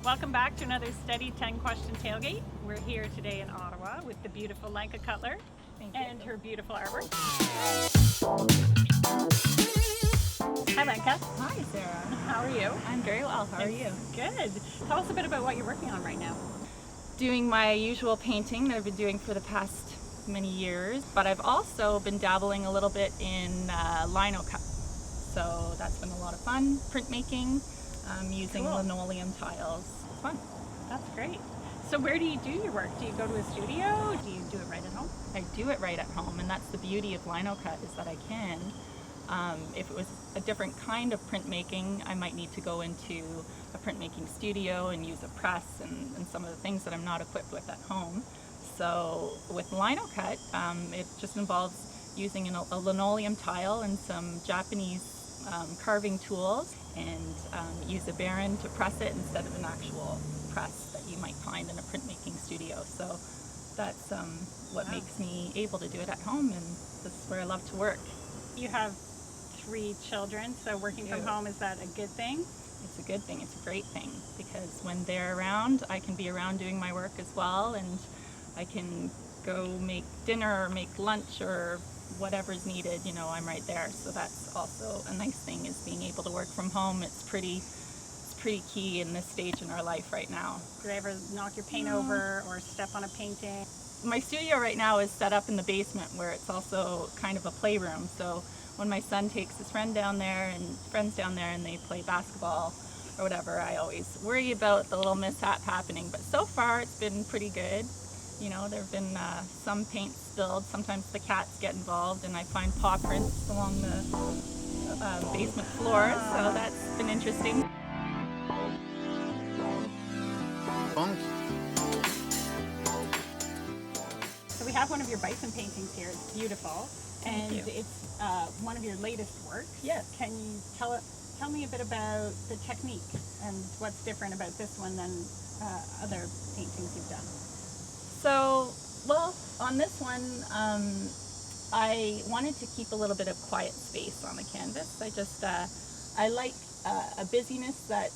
Welcome back to another Steadii 10-question tailgate. We're here today in Ottawa with the beautiful Lenka Cutler and her beautiful artwork. Hi Lenka. Hi Sarah. How are you? I'm very well. How are you? Good. Tell us a bit about what you're working on right now. Doing my usual painting that I've been doing for the past many years, but I've also been dabbling a little bit in lino cut. So that's been a lot of fun. Printmaking, using linoleum tiles. It's fun. That's great. So where do you do your work? Do you go to a studio? Do you do it right at home? I do it right at home, and that's the beauty of lino cut, is that I can. If it was a different kind of printmaking, I might need to go into a printmaking studio and use a press and some of the things that I'm not equipped with at home. So with lino cut, it just involves using a linoleum tile and some Japanese carving tools, and use a baron to press it instead of an actual press that you might find in a printmaking studio. So that's what makes me able to do it at home, and this is where I love to work. You have 3 children, so working from home, is that a good thing? It's a good thing. It's a great thing, because when they're around, I can be around doing my work as well, and I can go make dinner or make lunch or whatever's needed, you know, I'm right there. So that's also a nice thing, is being able to work from home. It's pretty key in this stage in our life right now. Do they ever knock your paint over or step on a painting? My studio right now is set up in the basement, where it's also kind of a playroom. So when my son takes his friends down there and they play basketball or whatever, I always worry about the little mishap happening. But so far it's been pretty good. You know, there have been some paint spilled. Sometimes the cats get involved, and I find paw prints along the basement floor, so that's been interesting. So we have one of your bison paintings here. It's beautiful. Thank you. It's one of your latest works. Yes. Can you tell me a bit about the technique and what's different about this one than other paintings you've done? So, well, on this one, I wanted to keep a little bit of quiet space on the canvas. I like a busyness that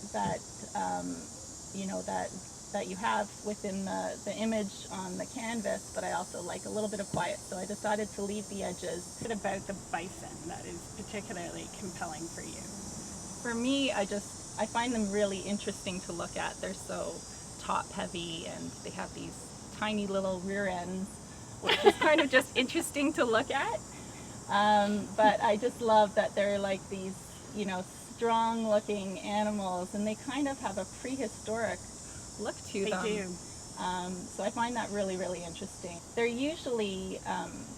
you know, that you have within the image on the canvas, but I also like a little bit of quiet. So I decided to leave the edges. What about the bison that is particularly compelling for you? For me, I find them really interesting to look at. They're so top heavy, and they have these tiny little rear ends, which is kind of just interesting to look at. But I just love that they're like these, you know, strong looking animals, and they kind of have a prehistoric look to them. They do. So I find that really, really interesting. They're usually,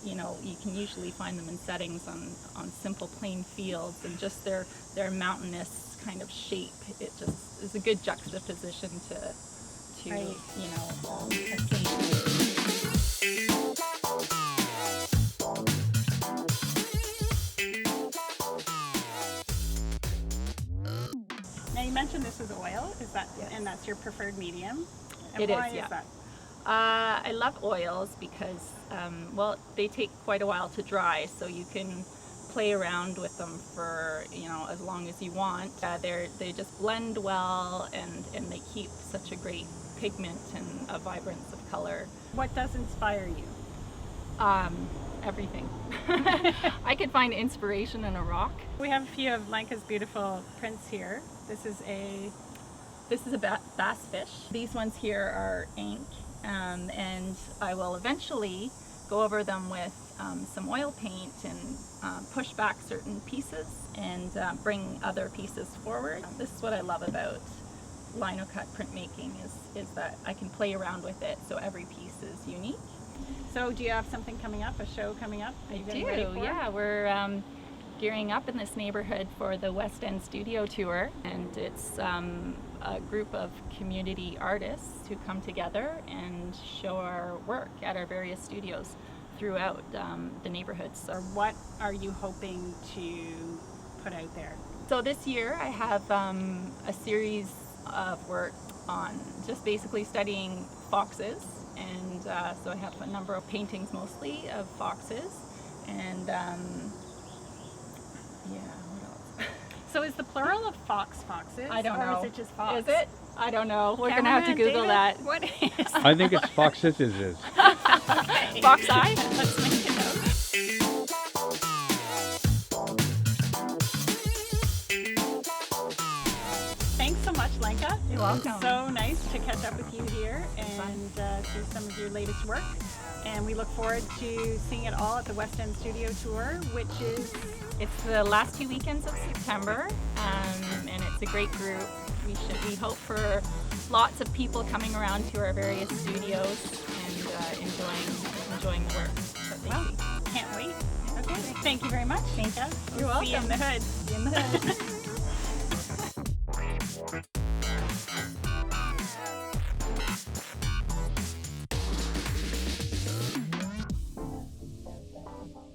you know, you can usually find them in settings on simple plain fields, and just their mountainous kind of shape, it just is a good juxtaposition to right. You know, a scene. Now you mentioned this was oil. Is that, yes. And that's your preferred medium? And It why is, yeah. is that? I love oils because, well, they take quite a while to dry, so you can play around with them for, you know, as long as you want. They just blend well, and they keep such a great pigment and a vibrance of color. What does inspire you? Everything. I could find inspiration in a rock. We have a few of Lenka's beautiful prints here. This is a bass fish. These ones here are ink, and I will eventually go over them with some oil paint and push back certain pieces and bring other pieces forward. This is what I love about lino cut printmaking, is that I can play around with it, so every piece is unique. So do you have something coming up, a show coming up? I do, yeah. We're gearing up in this neighborhood for the West End Studio Tour, and it's a group of community artists who come together and show our work at our various studios throughout the neighborhoods. Or what are you hoping to put out there? So this year I have a series of work on just basically studying foxes, and so I have a number of paintings mostly of foxes, and yeah, what else? So is the plural of foxes? I don't or know. is it just fox? Is it? I don't know. We're going to have to Google Cameraman, David, that. What is? I think it's foxes is. Okay. Fox eye? Let's make a note. Thanks so much, Lenka. You're welcome. So nice to catch up with you here and see some of your latest work. And we look forward to seeing it all at the West End Studio Tour, which is... It's the last 2 weekends of September, and it's a great group. We hope for lots of people coming around to our various studios and enjoying the work that they see. Can't wait. Okay, thank you very much, Lenka. You're See you in the hood. See you in the hood.